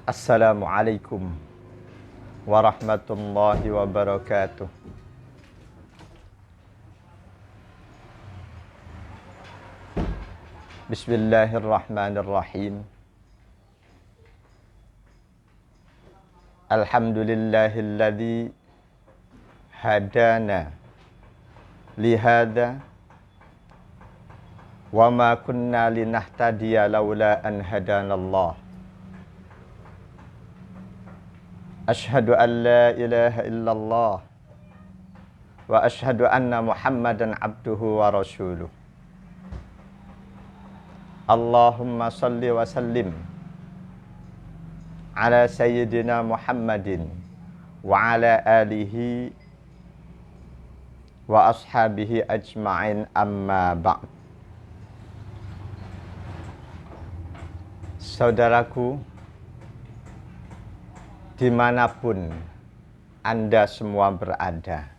Assalamualaikum warahmatullahi wabarakatuh. Bismillahirrahmanirrahim. Alhamdulillahilladzi hadana lihada wa ma kunna linahtadiya laula an hadanallah. Ashhadu an la ilaha illallah wa ashhadu anna Muhammadan abduhu wa rasuluh. Allahumma salli wa sallim ala sayyidina Muhammadin wa ala alihi wa ashabihi ajma'in, amma ba'd. Saudaraku, dimanapun Anda semua berada,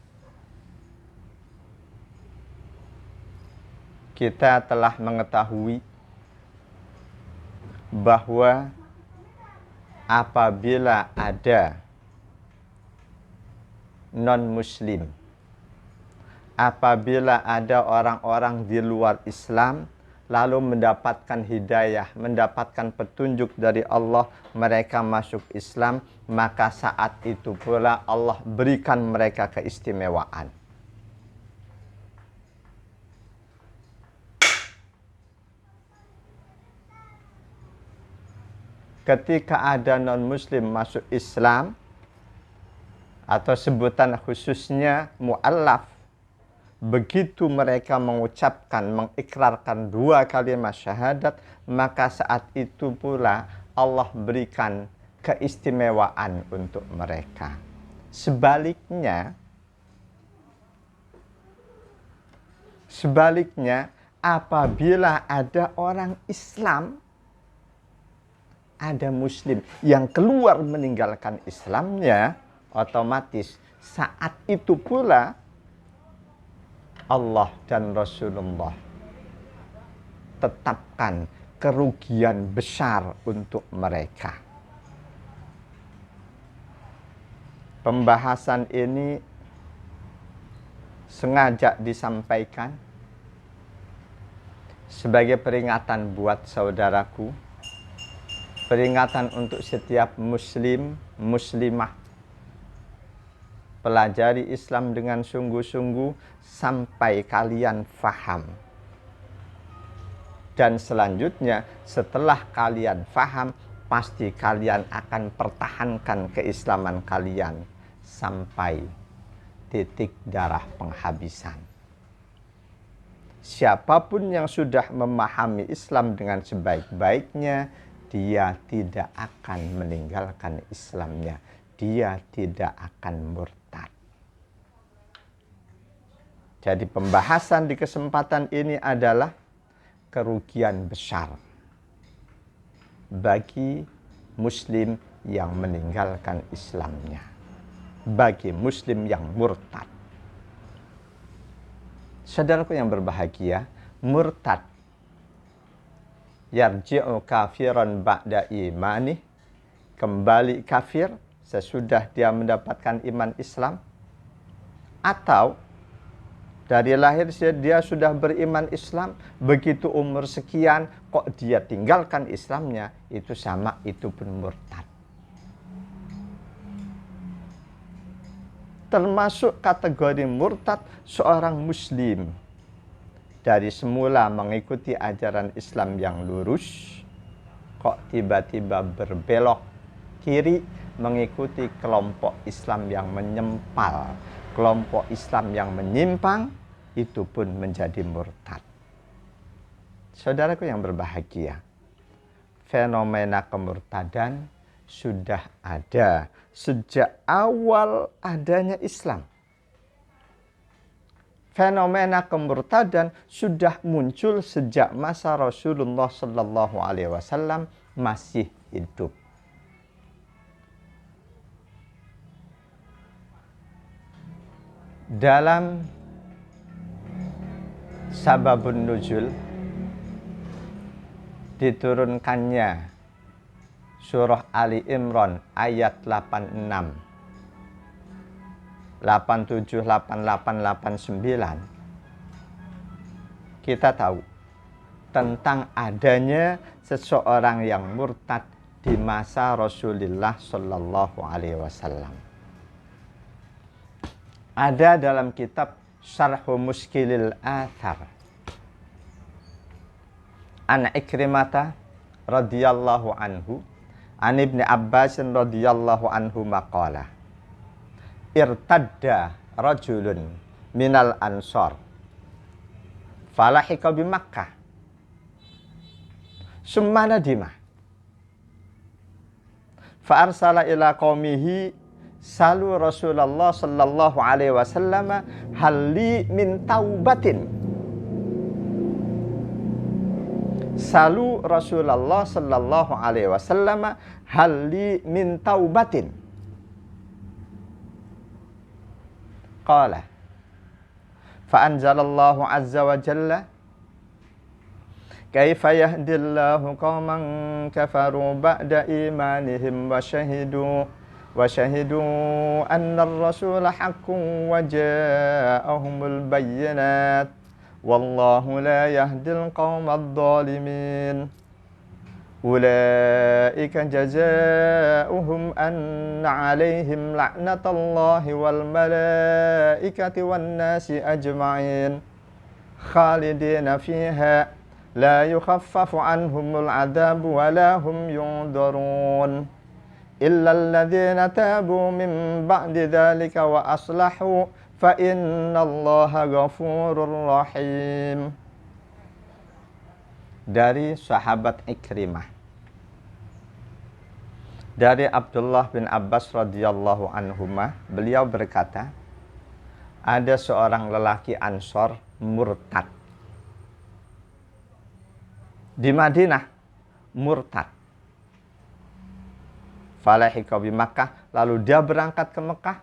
kita telah mengetahui bahwa apabila ada non-muslim, apabila ada orang-orang di luar Islam lalu mendapatkan hidayah, mendapatkan petunjuk dari Allah, mereka masuk Islam, maka saat itu pula Allah berikan mereka keistimewaan. Ketika ada non-muslim masuk Islam, atau sebutan khususnya mu'allaf, begitu mereka mengucapkan, mengikrarkan dua kalimat syahadat, maka saat itu pula Allah berikan keistimewaan untuk mereka. Sebaliknya, apabila ada orang Islam, ada muslim yang keluar meninggalkan Islamnya, otomatis saat itu pula Allah dan Rasulullah tetapkan kerugian besar untuk mereka. Pembahasan ini sengaja disampaikan sebagai peringatan buat saudaraku, peringatan untuk setiap muslim, muslimah. Pelajari Islam dengan sungguh-sungguh sampai kalian faham. Dan selanjutnya setelah kalian faham, pasti kalian akan pertahankan keislaman kalian sampai titik darah penghabisan. Siapapun yang sudah memahami Islam dengan sebaik-baiknya, dia tidak akan meninggalkan Islamnya. Dia tidak akan murtad. Jadi pembahasan di kesempatan ini adalah kerugian besar bagi muslim yang meninggalkan Islamnya, bagi muslim yang murtad. Saudaraku yang berbahagia, murtad yarji'u kafiran ba'da imani, kembali kafir sesudah dia mendapatkan iman Islam, atau dari lahir dia sudah beriman Islam, begitu umur sekian kok dia tinggalkan Islamnya, itu sama, itu pun murtad. Termasuk kategori murtad seorang muslim dari semula mengikuti ajaran Islam yang lurus, kok tiba-tiba berbelok kiri mengikuti kelompok Islam yang menyempal, kelompok Islam yang menyimpang, itu pun menjadi murtad. Saudaraku yang berbahagia, fenomena kemurtadan sudah ada sejak awal adanya Islam. Fenomena kemurtadan sudah muncul sejak masa Rasulullah Sallallahu Alaihi Wasallam masih hidup. Dalam sababun nuzul, diturunkannya surah Ali Imran ayat 86, 87, 88, 89, kita tahu tentang adanya seseorang yang murtad di masa Rasulullah Shallallahu Alaihi Wasallam. Ada dalam kitab Syarhu Muskilil Athar an Ikrimata radhiyallahu anhu an Ibni Abbas radhiyallahu anhu maqala irtadda rajulun minal ansar falahika bi Makkah summa nadima fa arsala ila qaumihi salu Rasulullah sallallahu alaihi wasallam halli min taubatin. Salu Rasulullah sallallahu alaihi wasallam halli min taubatin. Qala fa anzalallahu azza wa jalla kaifa yahdillahu qauman kafaru ba'da imanihim wa shahidu anna ar-rasula haqqun wa ja'ahumul bayyinat wallahu la yahdil qaumadh dhalimin. Ulaika jazaohum anna 'alaihim la'natullahi wal malaikati wan nasi ajma'in khalidina fiha la yukhaffafu anhumul 'adzabu wa la hum yunzarun illa alladhina tabu min ba'di dzalika wa aslahu fa innallaha ghafurur rahim. Dari sahabat Ikrimah, dari Abdullah bin Abbas radhiyallahu anhuma, beliau berkata, ada seorang lelaki Ansor murtad di Madinah, murtad. Falahika bi Makkah, lalu dia berangkat ke Mekah.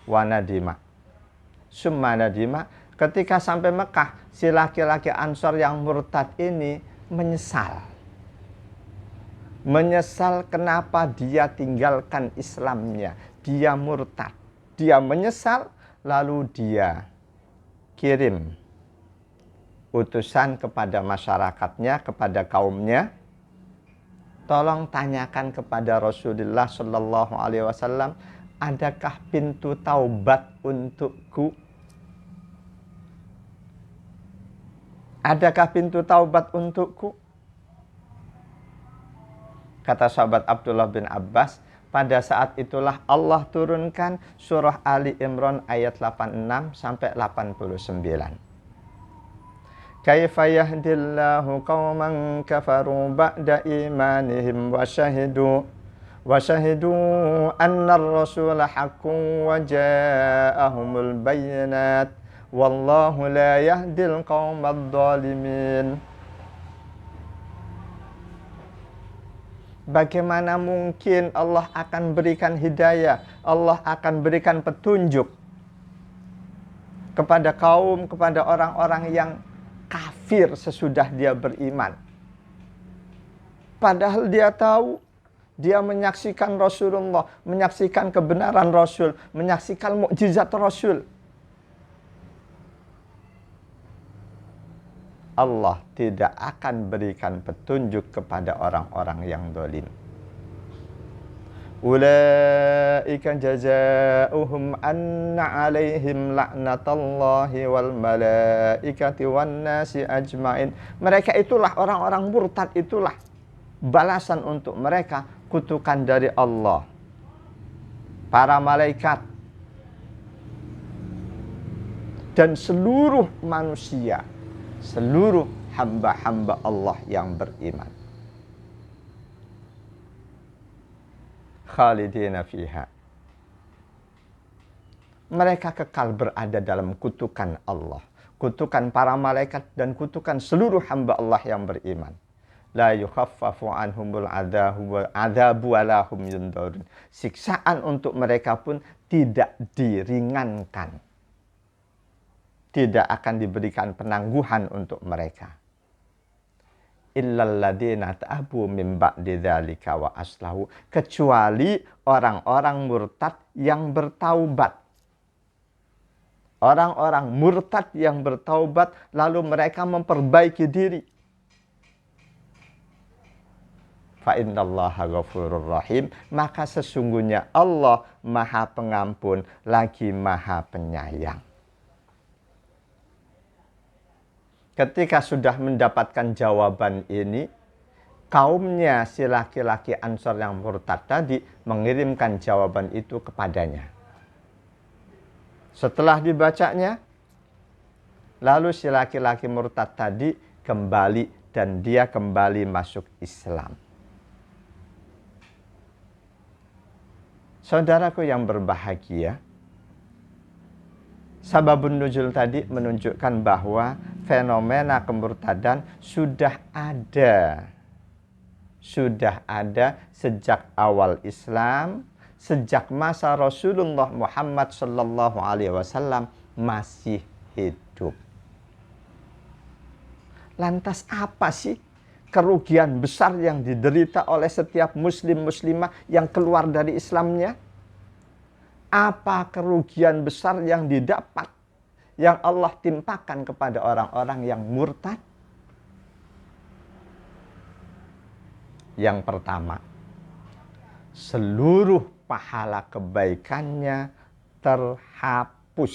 Wa nadima, summa nadima, ketika sampai Mekah, si laki-laki Ansor yang murtad ini menyesal. Menyesal kenapa dia tinggalkan Islamnya. Dia murtad. Dia menyesal, lalu dia kirim utusan kepada masyarakatnya, kepada kaumnya. Tolong tanyakan kepada Rasulullah Shallallahu Alaihi Wasallam, adakah pintu taubat untukku? Adakah pintu taubat untukku? Kata sahabat Abdullah bin Abbas, pada saat itulah Allah turunkan surah Ali Imran ayat 86 sampai 89. Kaifa yahdillahu qauman kafaru ba'da imanihim wa shahidu anna ar-rasula haqqun wa ja'ahumul bayyinat wallahu la yahdil qaumadh dhalimin. Bagaimana mungkin Allah akan berikan hidayah, Allah akan berikan petunjuk kepada kaum, kepada orang-orang yang kafir sesudah dia beriman. Padahal dia tahu, dia menyaksikan Rasulullah, menyaksikan kebenaran Rasul, menyaksikan mukjizat Rasul. Allah tidak akan berikan petunjuk kepada orang-orang yang zalim. Ulaika jazaohum anna 'alaihim la'natullahi wal malaikati wan nasi ajmain. Mereka itulah orang-orang murtad, itulah balasan untuk mereka, kutukan dari Allah, para malaikat dan seluruh manusia, seluruh hamba-hamba Allah yang beriman. Khalidina fiha. Mereka kekal berada dalam kutukan Allah, kutukan para malaikat dan kutukan seluruh hamba Allah yang beriman. La yukhaffafu anhumul adzabu wa la hum yunzarun. Siksaan untuk mereka pun tidak diringankan. Tidak akan diberikan penangguhan untuk mereka. illal ladzina tabu min ba'di dzalika wa aslahu, kecuali orang-orang murtad yang bertaubat. Orang-orang murtad yang bertaubat lalu mereka memperbaiki diri. Fa innallaha ghafurur rahim, maka sesungguhnya Allah Maha Pengampun lagi Maha Penyayang. Ketika sudah mendapatkan jawaban ini, kaumnya si laki-laki Ansor yang murtad tadi mengirimkan jawaban itu kepadanya. Setelah dibacanya, lalu si laki-laki murtad tadi kembali dan dia kembali masuk Islam. Saudaraku yang berbahagia, sababun nuzul tadi menunjukkan bahwa fenomena kemurtadan sudah ada sejak awal Islam, sejak masa Rasulullah Muhammad sallallahu alaihi wasallam masih hidup. Lantas apa sih kerugian besar yang diderita oleh setiap muslim muslimah yang keluar dari Islamnya? Apa kerugian besar yang didapat, yang Allah timpakan kepada orang-orang yang murtad? Yang pertama, seluruh pahala kebaikannya terhapus.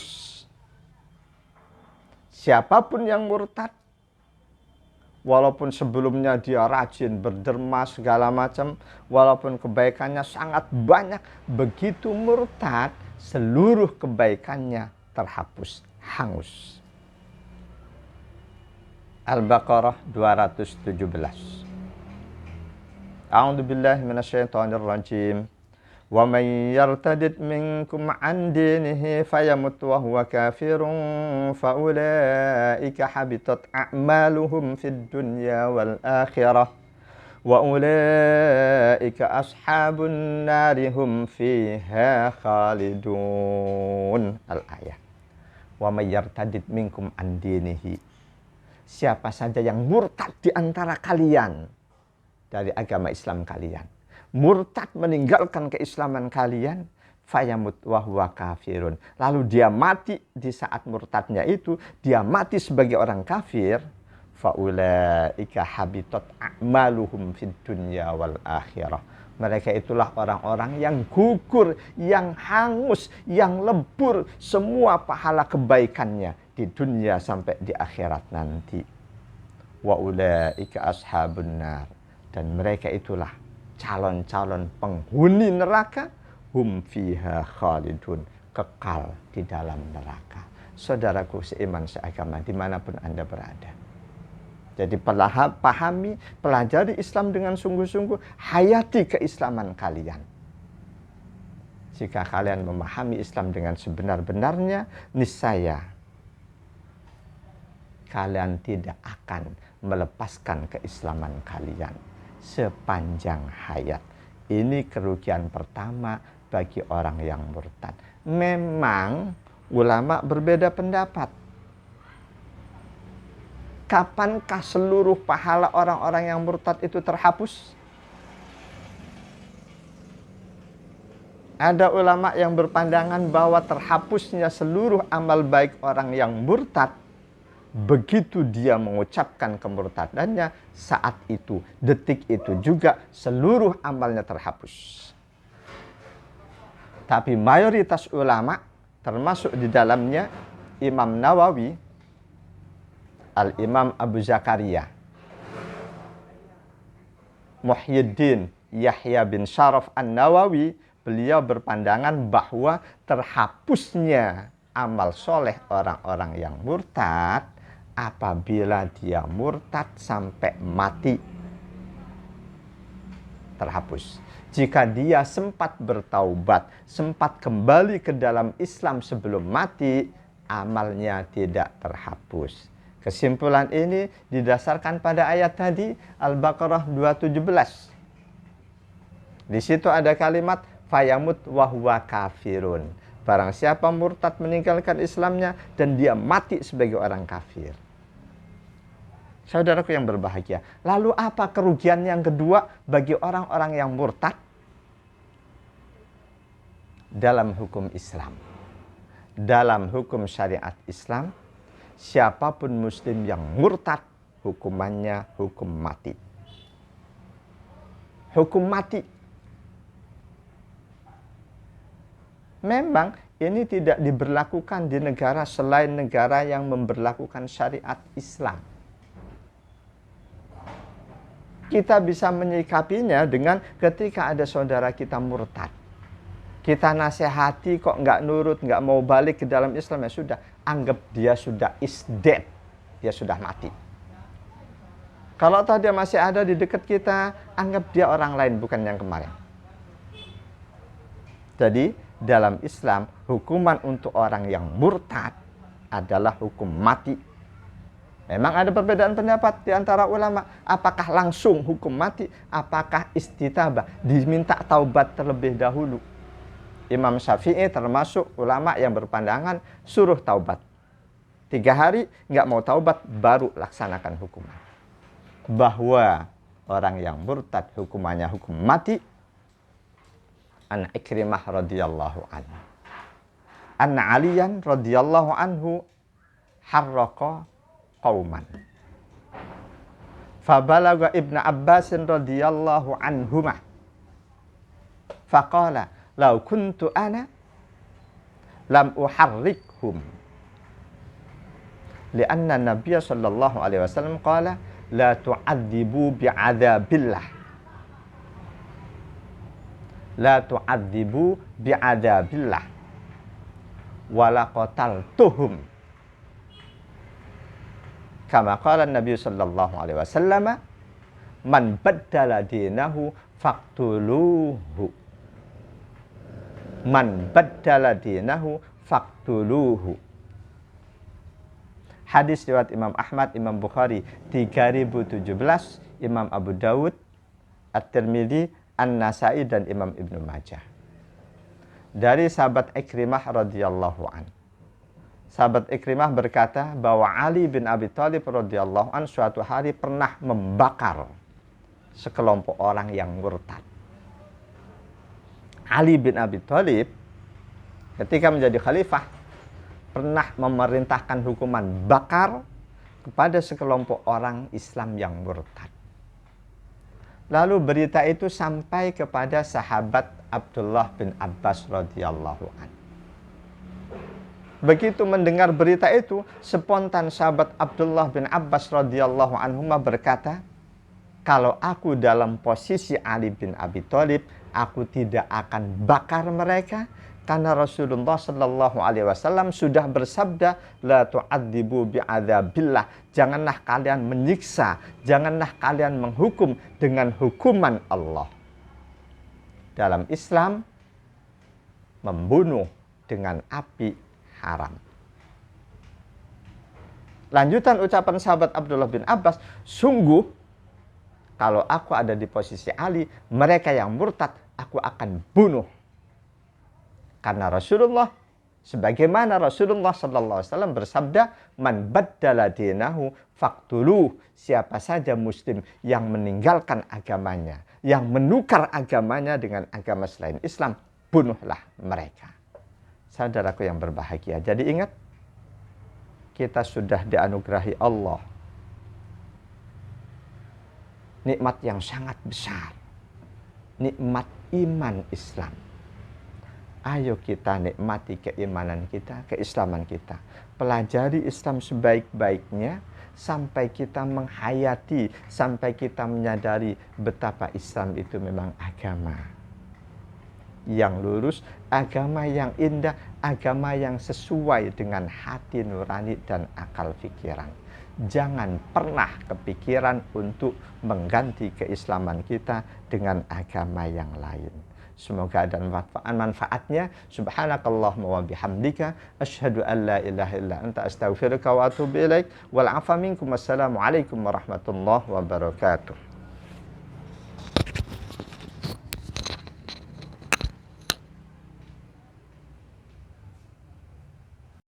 Siapapun yang murtad, walaupun sebelumnya dia rajin berderma segala macam, walaupun kebaikannya sangat banyak, begitu murtad, seluruh kebaikannya terhapus, hangus. Al-Baqarah 217. A'udzu billahi minasyaitonir rajim. Wa may yartadid minkum 'an dinihi fayamut wa huwa kafirun fa ulaika habitat a'maluhum fid dunya wal akhirah wa ulaika ashabun nari hum fiha khalidun. Al-ayah. Wa may yartadid minkum 'an dinihi, siapa saja yang murtad di antara kalian dari agama Islam kalian, murtad meninggalkan keislaman kalian, fayamut wa huwa kafirun, lalu dia mati di saat murtadnya itu, dia mati sebagai orang kafir, faulaika habitat a'maluhum fid dunya wal akhirah, mereka itulah orang-orang yang gugur, yang hangus, yang lebur semua pahala kebaikannya di dunia sampai di akhirat nanti. Wa ulaika ashabun nar, dan mereka itulah calon-calon penghuni neraka, hum fiha khalidun, kekal di dalam neraka. Saudaraku seiman seagama dimanapun Anda berada, jadi pahami, pelajari Islam dengan sungguh-sungguh, hayati keislaman kalian. Jika kalian memahami Islam dengan sebenar-benarnya, niscaya kalian tidak akan melepaskan keislaman kalian sepanjang hayat. Ini kerugian pertama bagi orang yang murtad. Memang ulama berbeda pendapat. Kapankah seluruh pahala orang-orang yang murtad itu terhapus? Ada ulama yang berpandangan bahwa terhapusnya seluruh amal baik orang yang murtad begitu dia mengucapkan kemurtadannya, saat itu, detik itu juga seluruh amalnya terhapus. Tapi mayoritas ulama, termasuk di dalamnya Imam Nawawi, Al-Imam Abu Zakaria, Muhyiddin Yahya bin Syaraf An-Nawawi, beliau berpandangan bahwa terhapusnya amal soleh orang-orang yang murtad apabila dia murtad sampai mati, terhapus. Jika dia sempat bertaubat, sempat kembali ke dalam Islam sebelum mati, amalnya tidak terhapus. Kesimpulan ini didasarkan pada ayat tadi, Al-Baqarah 217. Di situ ada kalimat fayamut wa huwa kafirun. Barang siapa murtad meninggalkan Islamnya dan dia mati sebagai orang kafir. Saudaraku yang berbahagia. Lalu apa kerugian yang kedua bagi orang-orang yang murtad dalam hukum Islam? Dalam hukum syariat Islam, siapapun muslim yang murtad, hukumannya hukum mati. Hukum mati. Memang ini tidak diberlakukan di negara selain negara yang memberlakukan syariat Islam. Kita bisa menyikapinya dengan ketika ada saudara kita murtad. Kita nasihati kok nggak nurut, nggak mau balik ke dalam Islam, ya sudah. Anggap dia sudah is dead. Dia sudah mati. Kalau toh dia masih ada di dekat kita, anggap dia orang lain, bukan yang kemarin. Jadi, dalam Islam, hukuman untuk orang yang murtad adalah hukum mati. Memang ada perbedaan pendapat di antara ulama. Apakah langsung hukum mati? Apakah istitabah? Diminta taubat terlebih dahulu. Imam Syafi'i termasuk ulama yang berpandangan suruh taubat. 3 hari nggak mau taubat, baru laksanakan hukuman. Bahwa orang yang murtad hukumannya hukum mati. An Ikrimah radhiyallahu anhu. Anna Aliyan radhiyallahu anhu harraqa qauman. Fabalaga Ibn Abbas radhiyallahu anhumah. Faqala, "Law kuntu ana lam uharrikhum." Lianna Nabiy sallallahu alaihi wasallam qala, "La tu'adzibu bi'adzabillah." La tu'adzibu bi'adzabillah. Wala qataltuhum. Kama qala Nabi sallallahu alaihi wasallam, "Man baddala dinahu faqtuluhu." Man baddala dinahu faqtuluhu. Hadis riwayat Imam Ahmad, Imam Bukhari 3017, Imam Abu Dawud, At-Tirmidzi, An-Nasai dan Imam Ibnu Majah. Dari sahabat Ikrimah radhiyallahu anhu. Sahabat Ikrimah berkata bahwa Ali bin Abi Thalib radhiyallahu anhu suatu hari pernah membakar sekelompok orang yang murtad. Ali bin Abi Thalib ketika menjadi khalifah pernah memerintahkan hukuman bakar kepada sekelompok orang Islam yang murtad. Lalu berita itu sampai kepada sahabat Abdullah bin Abbas radhiyallahu anhu. Begitu mendengar berita itu, spontan sahabat Abdullah bin Abbas radhiyallahu anhu berkata, "Kalau aku dalam posisi Ali bin Abi Thalib, aku tidak akan bakar mereka, karena Rasulullah sallallahu alaihi wasallam sudah bersabda, la tu'adzibu bi'adzabillah." Janganlah kalian menyiksa, janganlah kalian menghukum dengan hukuman Allah. Dalam Islam, membunuh dengan api haram. Lanjutan ucapan sahabat Abdullah bin Abbas, "Sungguh kalau aku ada di posisi Ali, mereka yang murtad aku akan bunuh." Karena Rasulullah, sebagaimana Rasulullah sallallahu alaihi wasallam bersabda, "Man baddala dinahu faqtuluh." Siapa saja muslim yang meninggalkan agamanya, yang menukar agamanya dengan agama selain Islam, bunuhlah mereka. Saudaraku yang berbahagia, jadi ingat, kita sudah dianugerahi Allah nikmat yang sangat besar, nikmat iman Islam. Ayo kita nikmati keimanan kita, keislaman kita. Pelajari Islam sebaik-baiknya sampai kita menghayati, sampai kita menyadari betapa Islam itu memang agama yang lurus, agama yang indah, agama yang sesuai dengan hati nurani dan akal pikiran. Jangan pernah kepikiran untuk mengganti keislaman kita dengan agama yang lain. Semoga ada manfaatnya. Subhanakallahumma wa bihamdika asyhadu an la ilaha illa anta astaghfiruka wa atubu ilaik. Wal 'afwa minkum. Wassalamualaikum warahmatullahi wabarakatuh.